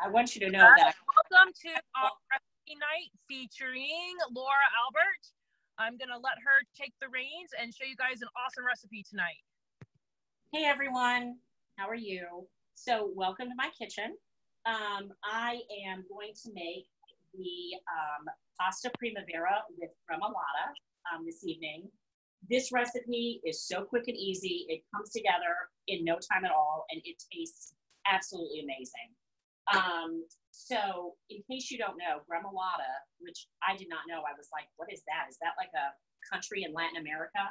I want you to know that. Welcome to our recipe night featuring Laura Albert. I'm going to let her take the reins and show you guys an awesome recipe tonight. Hey everyone, how are you? So welcome to my kitchen. I am going to make the pasta primavera with remoulade this evening. This recipe is so quick and easy. It comes together in no time at all, and it tastes absolutely amazing. So in case you don't know, remoulade, which I did not know, I was like, what is that? Is that like a country in Latin America?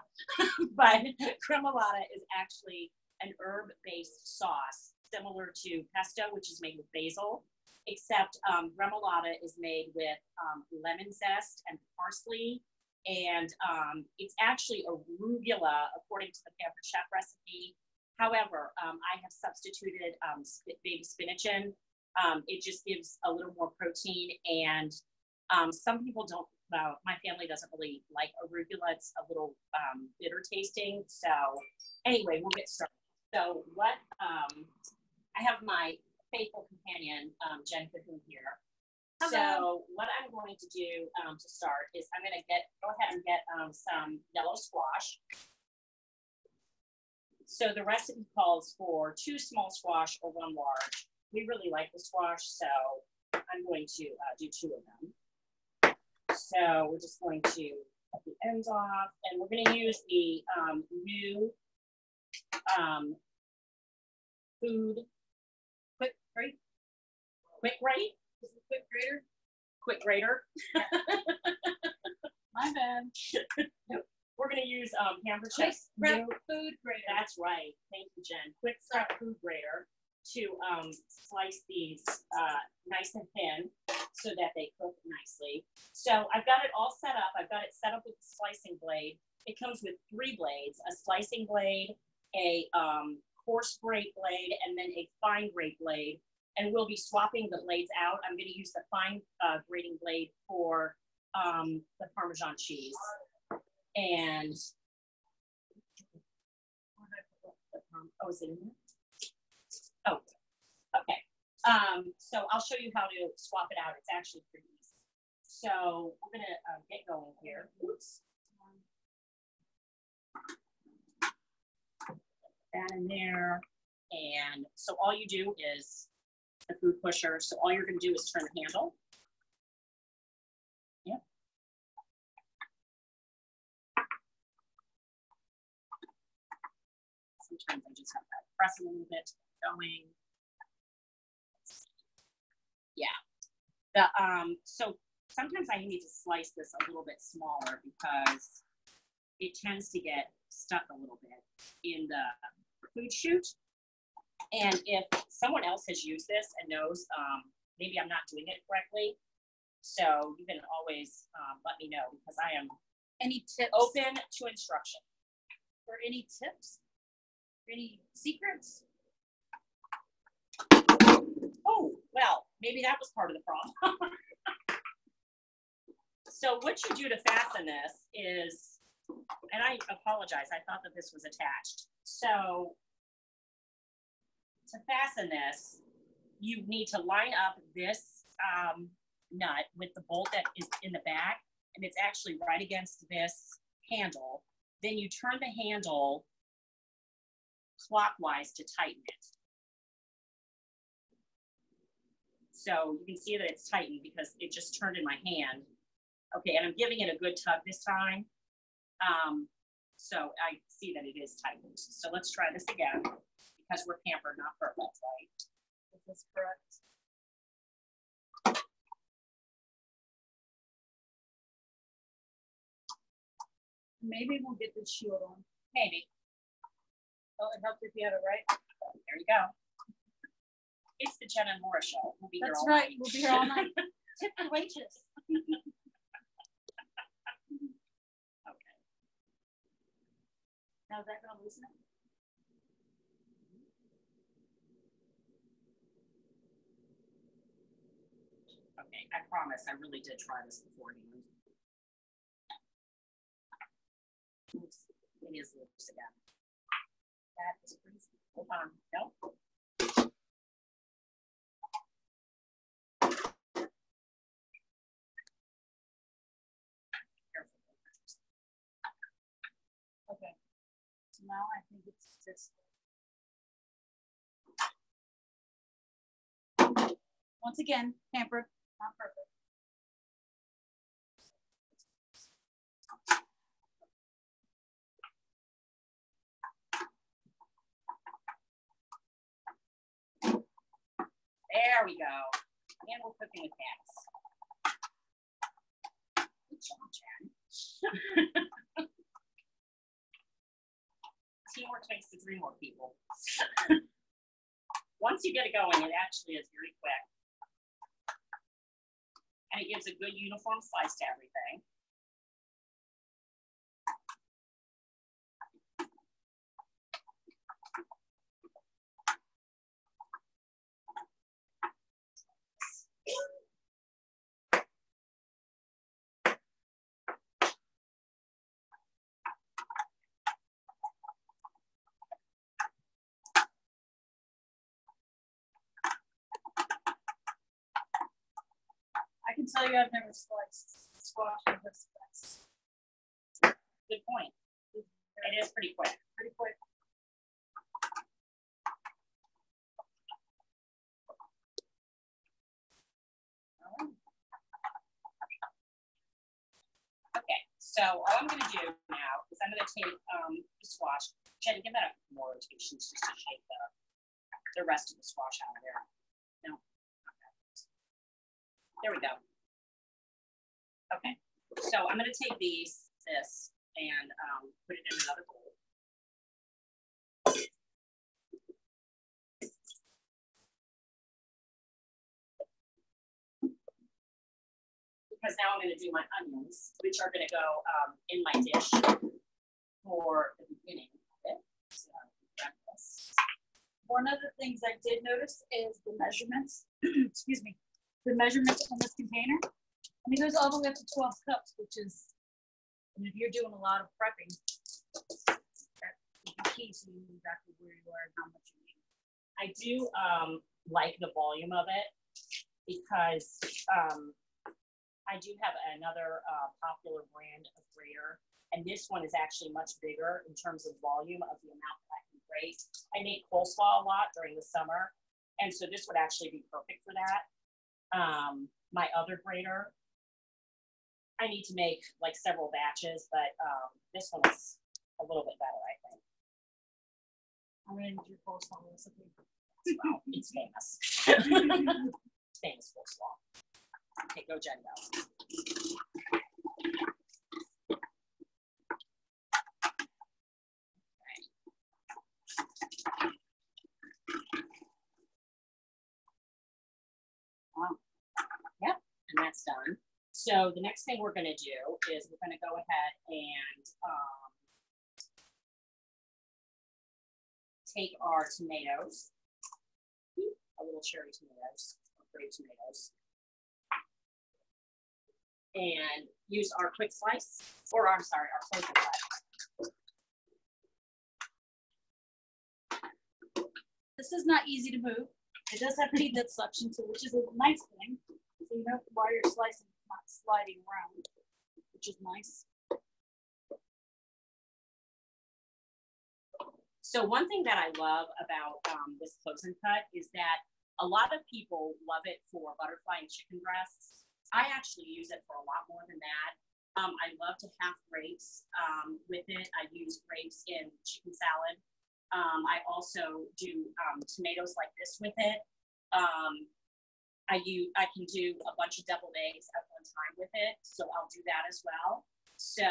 But remoulade is actually an herb-based sauce similar to pesto, which is made with basil, except remoulade is made with lemon zest and parsley, and it's actually arugula according to the Pampered Chef recipe. However, I have substituted baby spinach in. It just gives a little more protein, and some people don't, my family doesn't really like arugula. It's a little bitter tasting. So anyway, we'll get started. So what, I have my faithful companion, Jen Cahoon here. Hello. So what I'm going to do to start is I'm going to go ahead and get some yellow squash. So the recipe calls for 2 small squash or 1 large. We really like the squash, so I'm going to do 2 of them. So we're just going to cut the ends off, and we're going to use the new food quick grate. Is it quick grater? Quick grater. My bad. We're going to use Pampered Chef's new food grater. That's right. Thank you, Jen. Quick prep food grater to slice these nice and thin so that they cook nicely. So I've got it all set up. I've got it set up with the slicing blade. It comes with 3 blades: a slicing blade, a coarse grate blade, and then a fine grate blade. And we'll be swapping the blades out. I'm going to use the fine grating blade for the Parmesan cheese. And oh, is it in there? Oh, okay. So I'll show you how to swap it out. It's actually pretty easy. So we're going to get going here. Oops. Put that in there. And so all you do is the food pusher. So all you're going to do is turn the handle. Yep. Sometimes I just have to press a little bit to get going. Yeah. So sometimes I need to slice this a little bit smaller because it tends to get stuck a little bit in the food chute. And if someone else has used this and knows maybe I'm not doing it correctly, so you can always let me know, because I am open to instruction. For any tips? Any secrets? Oh, well, maybe that was part of the problem. So what you do to fasten this is, and I apologize, I thought that this was attached. So to fasten this, you need to line up this nut with the bolt that is in the back, and it's actually right against this handle. Then you turn the handle clockwise to tighten it. So you can see that it's tightened because it just turned in my hand. Okay, and I'm giving it a good tug this time. So I see that it is tightened. So let's try this again, because we're pampered, not perfect, right? Is this correct? Maybe we'll get this shield on. Maybe. Well, it helps if you have it right. There you go. It's the Jen and Laura show. We'll be here all night. We'll be here all night. Tip the waitress. Okay. Now is that going to loosen it? Okay, I promise I really did try this beforehand. Oops, it is loose again. That is crazy. Hold on. Nope. So now I think it's this. Once again, pampered, not perfect. There we go. And we're cooking with gas. Good job, Jen. Teamwork makes the dream work, people. Once you get it going, it actually is very quick. And it gives a good uniform slice to everything. I can tell you I've never sliced squash in this place. Good point. It is pretty quick. Pretty quick. Okay, so all I'm going to do now is I'm going to take the squash. Jen, give that more rotations just to shake the rest of the squash out of there. No. Okay. There we go. Okay, so I'm going to take this, and put it in another bowl. Because now I'm going to do my onions, which are going to go in my dish for the beginning of it. So grab this. One of the things I did notice is the measurements. Excuse me. The measurements on this container. I mean, it goes all the way up to 12 cups, which is, and if you're doing a lot of prepping, that is the key, so you know exactly where you are and how much you need. I do like the volume of it because I do have another popular brand of grater, and this one is actually much bigger in terms of volume of the amount that I can grate. I make coleslaw a lot during the summer, and so this would actually be perfect for that. My other grater, I need to make like several batches, but this one is a little bit better, I think. I'm going to need your coleslaw recipe. Well, it's famous. It's famous coleslaw. Okay, go Jen, go. Yep, and that's done. So the next thing we're going to do is we're going to go ahead and take our tomatoes, a little cherry tomatoes, or grape tomatoes, and use our quick slice, or I'm sorry, our frozen slice. This is not easy to move. It does have pretty good suction too, which is a nice thing. So you know while you're slicing, it's not sliding around, which is nice. So one thing that I love about this close and cut is that a lot of people love it for butterfly and chicken breasts. I actually use it for a lot more than that. I love to have grapes with it. I use grapes in chicken salad. I also do tomatoes like this with it. I can do a bunch of deviled eggs at one time with it, so I'll do that as well. So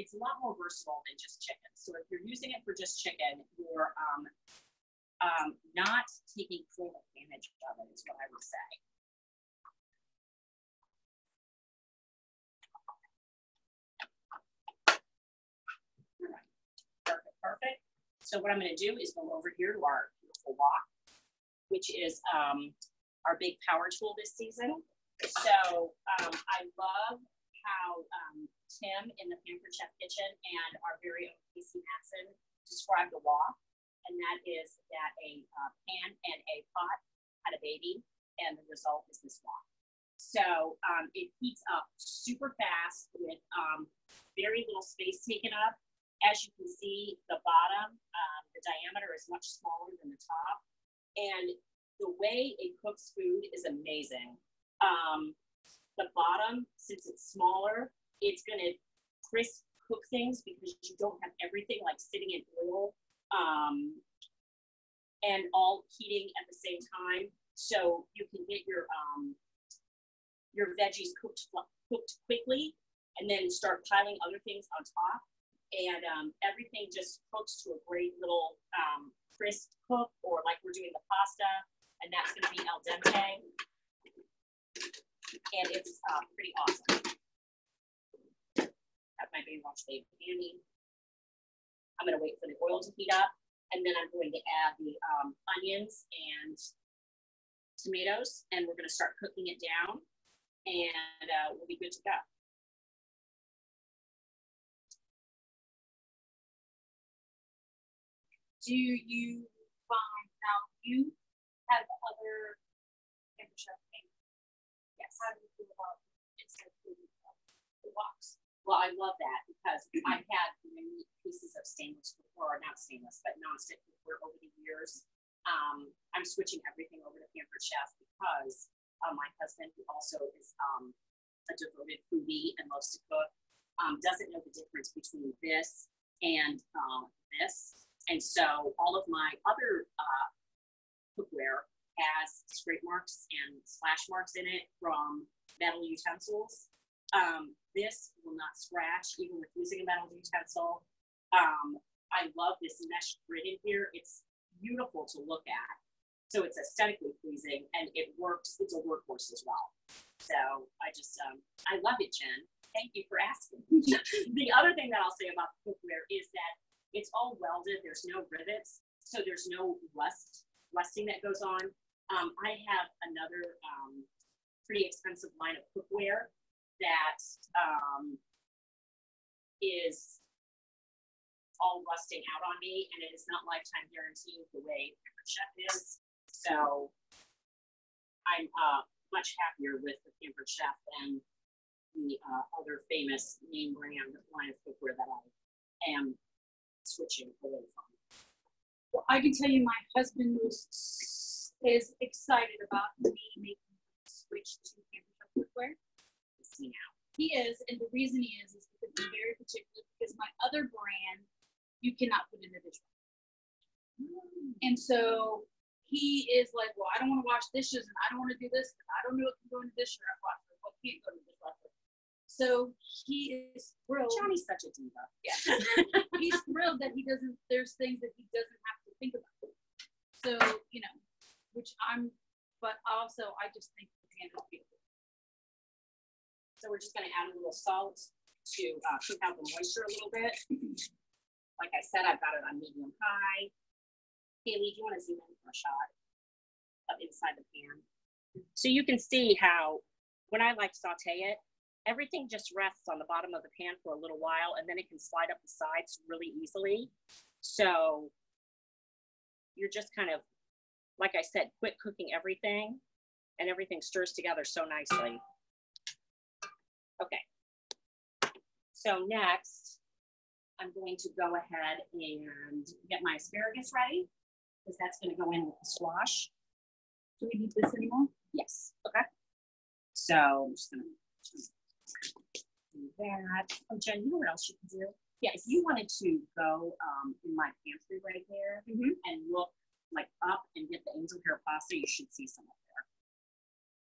it's a lot more versatile than just chicken. So if you're using it for just chicken, you're not taking full advantage of it, is what I would say. All right, perfect, perfect. So what I'm going to do is go over here to our beautiful wok, which is our big power tool this season. So I love how Tim in the Pampered Chef Kitchen and our very own Casey Matson described the wok, and that is that a pan and a pot had a baby, and the result is this wok. So it heats up super fast with very little space taken up. As you can see, the bottom, the diameter is much smaller than the top. And the way it cooks food is amazing. The bottom, since it's smaller, it's going to crisp cook things because you don't have everything like sitting in oil and all heating at the same time. So you can get your veggies cooked quickly and then start piling other things on top. And everything just cooks to a great little crisp cook, or like we're doing the pasta, and that's going to be al dente. And it's pretty awesome. Have my baby watch baby handy. I'm going to wait for the oil to heat up, and then I'm going to add the onions and tomatoes, and we're going to start cooking it down, and we'll be good to go. Do you find now you have other pampered chef things? Yes. How do you feel about instant food the box? Well, I love that because I've had many pieces of stainless, or not stainless, but nonstick cookware over the years. I'm switching everything over to Pampered Chef because my husband, who also is a devoted foodie and loves to cook, doesn't know the difference between this and this. And so all of my other cookware has scrape marks and splash marks in it from metal utensils. This will not scratch even with using a metal utensil. I love this mesh grid in here. It's beautiful to look at. So it's aesthetically pleasing and it works. It's a workhorse as well. So I love it, Jen. Thank you for asking. The other thing that I'll say about the cookware is that it's all welded. There's no rivets, so there's no rusting that goes on. I have another pretty expensive line of cookware that is all rusting out on me, and it is not lifetime guaranteed the way Pampered Chef is. So I'm much happier with the Pampered Chef than the other famous name brand line of cookware that I am switching away from. Well, I can tell you my husband is excited about me making the switch to Pampered Chef cookware. See now. He is, and the reason he is because I'm very particular, because my other brand, you cannot put in the dishwasher. And so he is like, well, I don't want to wash dishes, and I don't want to do this, and I don't know what can go in the dishwasher, what can't go in the dishwasher. So he is thrilled. Johnny's such a diva. Yeah. He's thrilled that there's things that he doesn't have to think about. So, but also I just think the pan is beautiful. So we're just going to add a little salt to keep out the moisture a little bit. Like I said, I've got it on medium high. Haley, do you want to zoom in for a shot of inside the pan? So you can see how when I like saute it, everything just rests on the bottom of the pan for a little while, and then it can slide up the sides really easily. So you're just kind of, like I said, quit cooking everything, and everything stirs together so nicely. Okay. So next, I'm going to go ahead and get my asparagus ready, because that's going to go in with the squash. Do we need this anymore? Yes. Okay. So I'm just going to do that. Oh, Jen, you know what else you can do? Yes. If you wanted to go in my pantry right there and look like up and get the angel hair pasta, you should see some up there.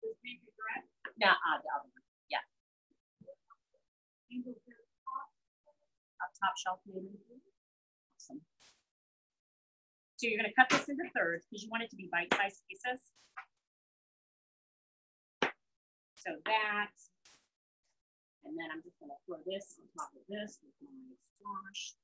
This being correct? Yeah, the other one. Yeah. Angel hair pasta. Up top shelf, maybe. Awesome. So you're going to cut this into thirds because you want it to be bite-sized pieces. So that. And then I'm just going to throw this on top of this with my squash.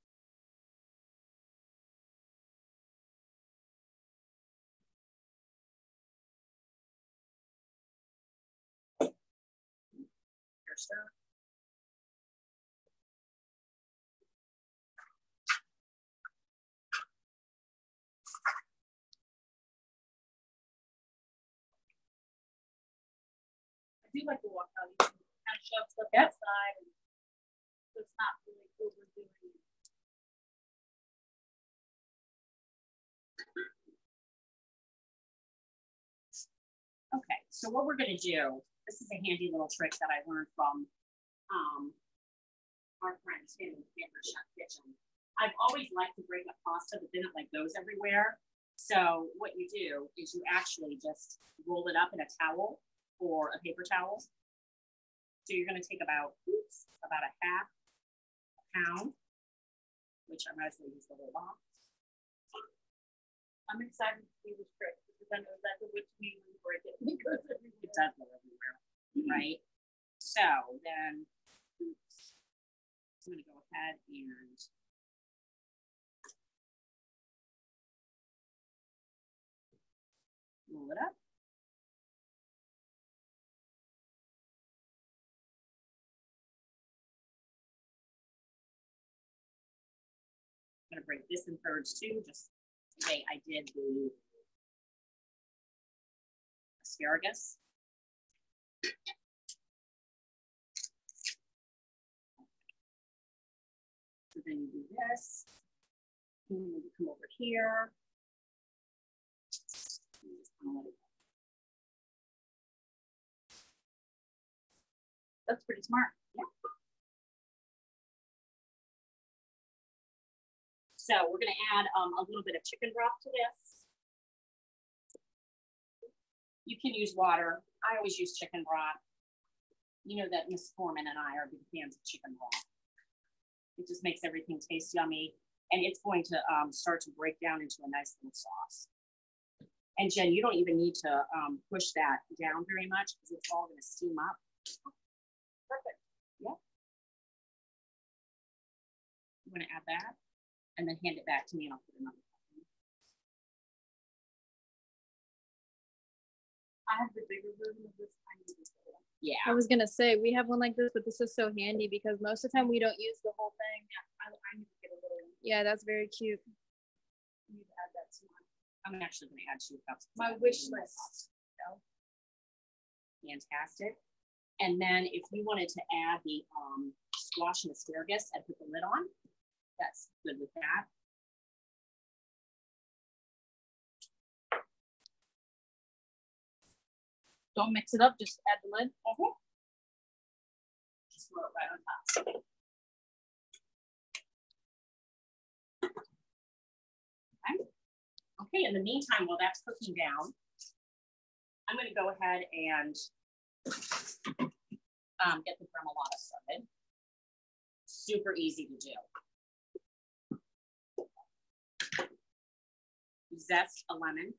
Stir. I do like to walk out. You can kind of shove stuff outside, and so it's not really overdoing it. Okay, so what we're gonna do, this is a handy little trick that I learned from our friends in Paper Chef Kitchen. I've always liked to break up pasta, but then it like goes everywhere. So what you do is you actually just roll it up in a towel or a paper towel. So you're gonna take about a half a pound, which I might as well use the whole box. I'm excited to see this trick because I know exactly what you mean when you break it. Because it does go everywhere, right? So then, I'm gonna go ahead and roll it up. I'm gonna break this in thirds too, just the way I did the asparagus. So then you do this, and then you come over here. that's pretty smart. Yeah. So we're gonna add a little bit of chicken broth to this. You can use water. I always use chicken broth. You know that Miss Foreman and I are big fans of chicken broth. It just makes everything taste yummy, and it's going to start to break down into a nice little sauce. And Jen, you don't even need to push that down very much because it's all going to steam up. Perfect. Yeah. I'm going to add that and then hand it back to me and I'll put it on. I have the bigger version of this. I need this one. Yeah. I was gonna say we have one like this, but this is so handy because most of the time we don't use the whole thing. I need to get a little one. Yeah, that's very cute. I need to add that to mine. I'm actually going to add 2 cups. My wish list. Fantastic. And then if you wanted to add the squash and asparagus and put the lid on, that's good with that. Don't mix it up, just add the lid. Just throw it right on top. Okay, in the meantime, while that's cooking down, I'm going to go ahead and get the remoulade started. Super easy to do. Zest a lemon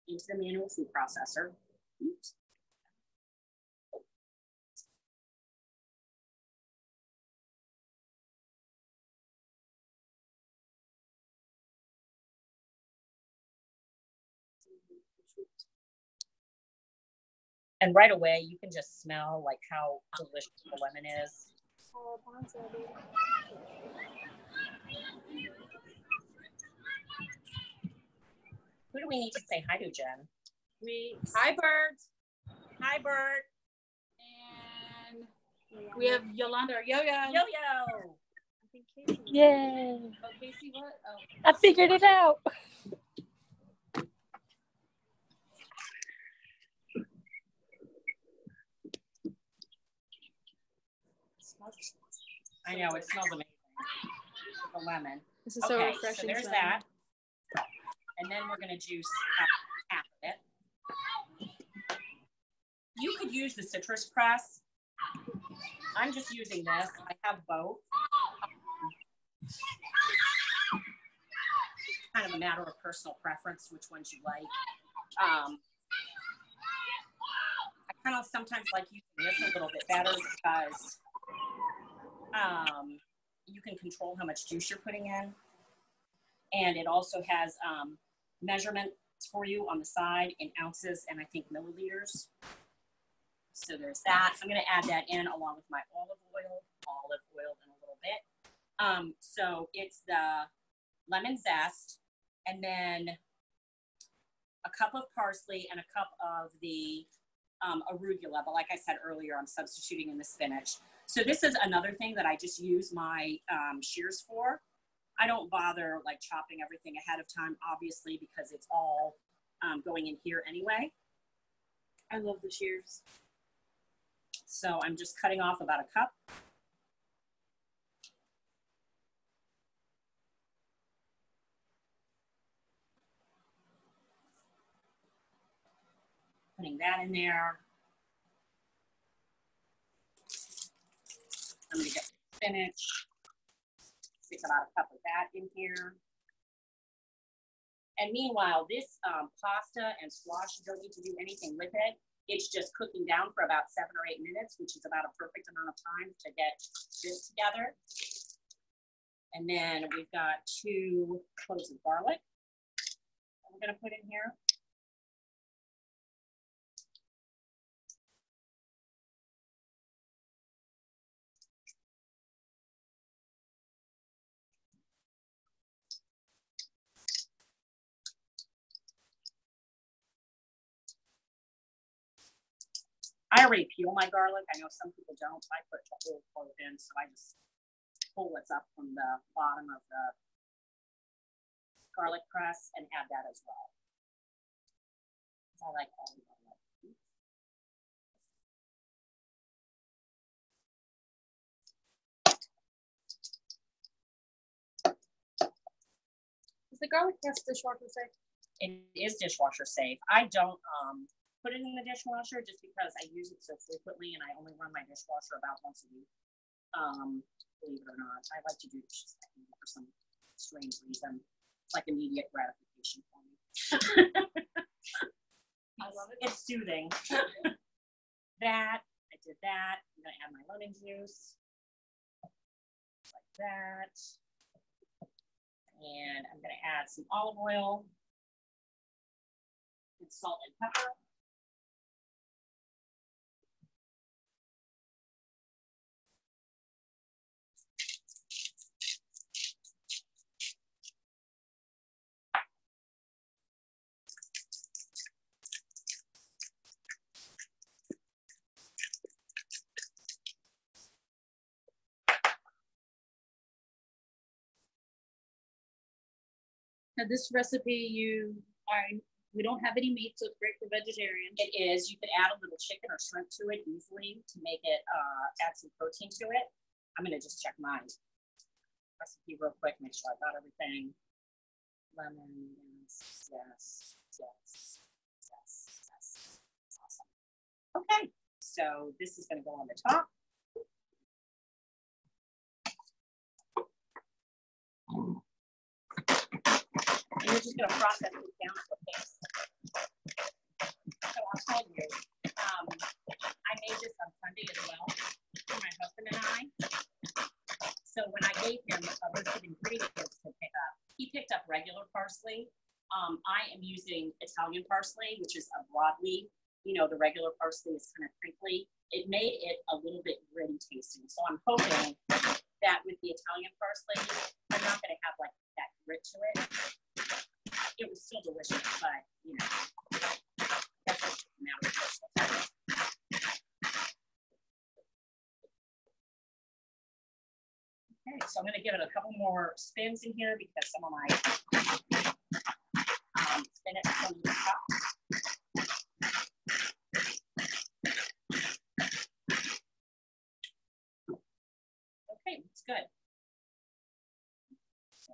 into the manual food processor. Oops. And right away, you can just smell like how delicious the lemon is. Who do we need to say hi to, Jen? Hi, Bert. Hi, Bert. And we have Yolanda or Yo-Yo. Yo-Yo. Yay! Oh, Casey, what? Oh. I figured it out. I know, it smells amazing. The lemon. This is so Okay, refreshing. so there's smelling. that. And then we're going to juice half of it. You could use the citrus press. I'm just using this. I have both. Kind of a matter of personal preference, which ones you like. I kind of sometimes like using this a little bit better because you can control how much juice you're putting in. And it also has measurements for you on the side in ounces and I think milliliters. So there's that. I'm going to add that in along with my olive oil in a little bit. So it's the lemon zest and then a cup of parsley and a cup of the arugula. But like I said earlier, I'm substituting in the spinach. So this is another thing that I just use my shears for. I don't bother like chopping everything ahead of time, obviously, because it's all going in here anyway. I love the shears. So I'm just cutting off about a cup. Putting that in there. I'm gonna get spinach. Stick about a cup of that in here. And meanwhile, this pasta and squash, you don't need to do anything with it. It's just cooking down for about 7 or 8 minutes, which is about a perfect amount of time to get this together. And then we've got 2 cloves of garlic that we're gonna put in here. I already peel my garlic. I know some people don't. I put the whole clove in, so I just pull what's up from the bottom of the garlic press and add that as well. I like all the garlic. Is the garlic press dishwasher safe? It is dishwasher safe. I don't put it in the dishwasher just because I use it so frequently and I only run my dishwasher about once a week. Believe it or not, I like to do dishes for some strange reason. It's like immediate gratification for me. I love it. It's soothing. That, I did that. I'm gonna add my lemon juice. Just like that. And I'm gonna add some olive oil and salt and pepper. Now this recipe we don't have any meat, so it's great for vegetarians. It is. You could add a little chicken or shrimp to it easily to make it add some protein to it. I'm gonna just check my recipe real quick, make sure I got everything. Lemon, yes, yes, yes, yes, yes. Awesome. Okay, so this is gonna go on the top. And you're just gonna process this down to a paste. So I'll tell you, I made this on Sunday as well for my husband and I. So when I gave him a list of ingredients to pick up, he picked up regular parsley. I am using Italian parsley, which is a broadleaf. You know, the regular parsley is kind of crinkly. It made it a little bit gritty tasting. So I'm hoping that with the Italian parsley, I'm not going to have like that grit to it. It was still delicious, but you know, that's just a matter of personal taste. Okay, so I'm going to give it a couple more spins in here because some of my spinach is on the top. Okay, it's good. So,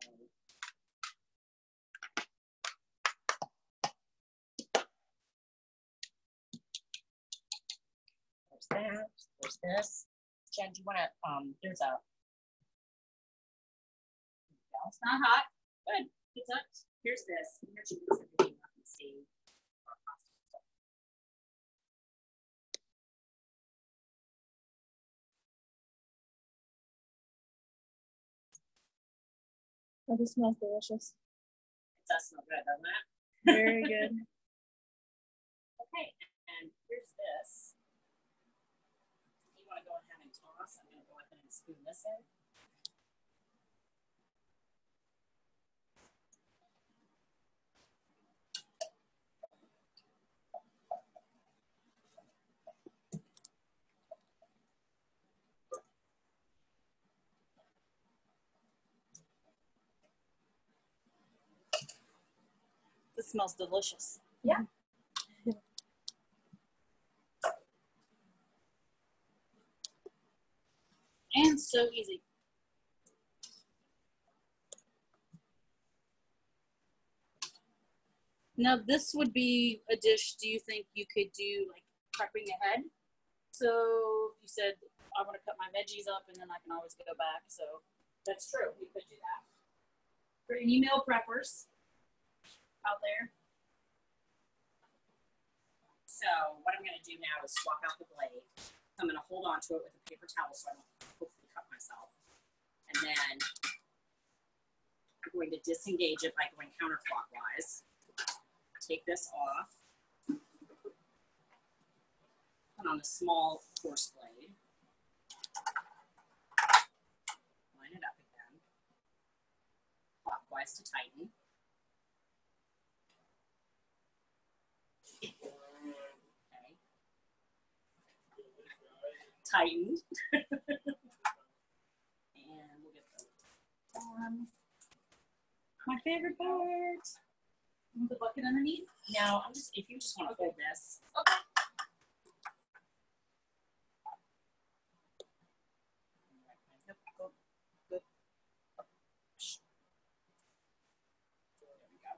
there's that. There's this. Jen, do you want to? There's a. It's not hot. Good. It's up. Here's this. Here's everything you can see. Oh, this smells delicious. It does smell good, doesn't it? Very good. Okay, and here's this. If you want to go ahead and toss, I'm going to go ahead and spoon this in. This smells delicious. Yeah. So easy. Now this would be a dish, do you think you could do like prepping ahead? So you said, I want to cut my veggies up and then I can always go back. So That's true. We could do that. for any meal preppers out there. So what I'm going to do now is swap out the blade. I'm going to hold on to it with a paper towel so I don't hopefully cut myself. And then I'm going to disengage it by going counterclockwise. Take this off. Put on the small coarse blade. Line it up again. Clockwise to tighten. Okay. Tightened. And we'll get the My favorite part. With the bucket underneath. Now, if you just want to hold this. Okay. Good. There we go.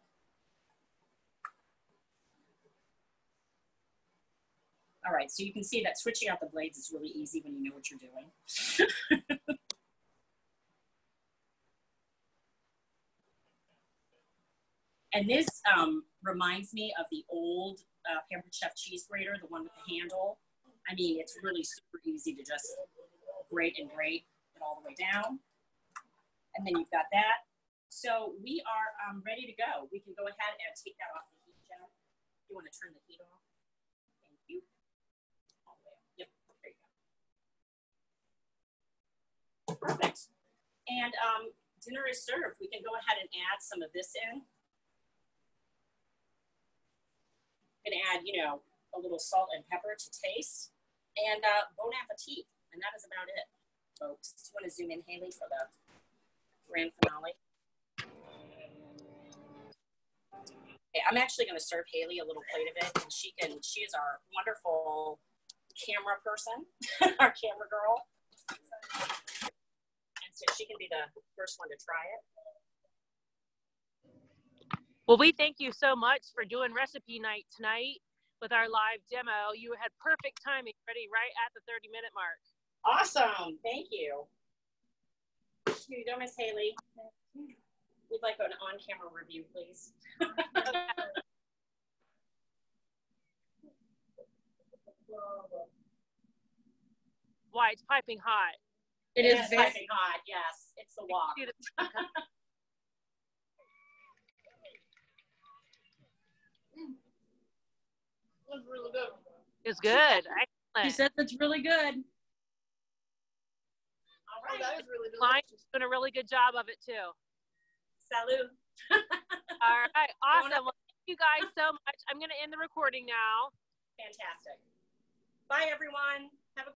All right, so you can see that switching out the blades is really easy when you know what you're doing. And this reminds me of the old Pampered Chef cheese grater, the one with the handle. I mean, it's really super easy to just grate it all the way down. And then you've got that. So we are ready to go. We can go ahead and take that off the heat, Jen. You want to turn the heat off? Thank you. All the way up. Yep, there you go. Perfect. And dinner is served. We can go ahead and add some of this in. Gonna add, you know, a little salt and pepper to taste, and bon appetit. And that is about it, folks. Do you want to zoom in, Haley, for the grand finale? Okay, I'm actually going to serve Haley a little plate of it, and she is our wonderful camera person, our camera girl. And so she can be the first one to try it. Well, we thank you so much for doing recipe night tonight with our live demo. You had perfect timing, ready right at the 30-minute mark. Awesome. Thank you. Here you go, Miss Haley. We'd like an on-camera review, please. Why, it's piping hot. It is piping hot, yes. It's the wok. Was really good. It's good. She Excellent. said that's really good. All right. That is really Client's doing a really good job of it too. Salud. All right. Awesome. Well, thank you guys so much. I'm going to end the recording now. Fantastic. Bye, everyone. Have a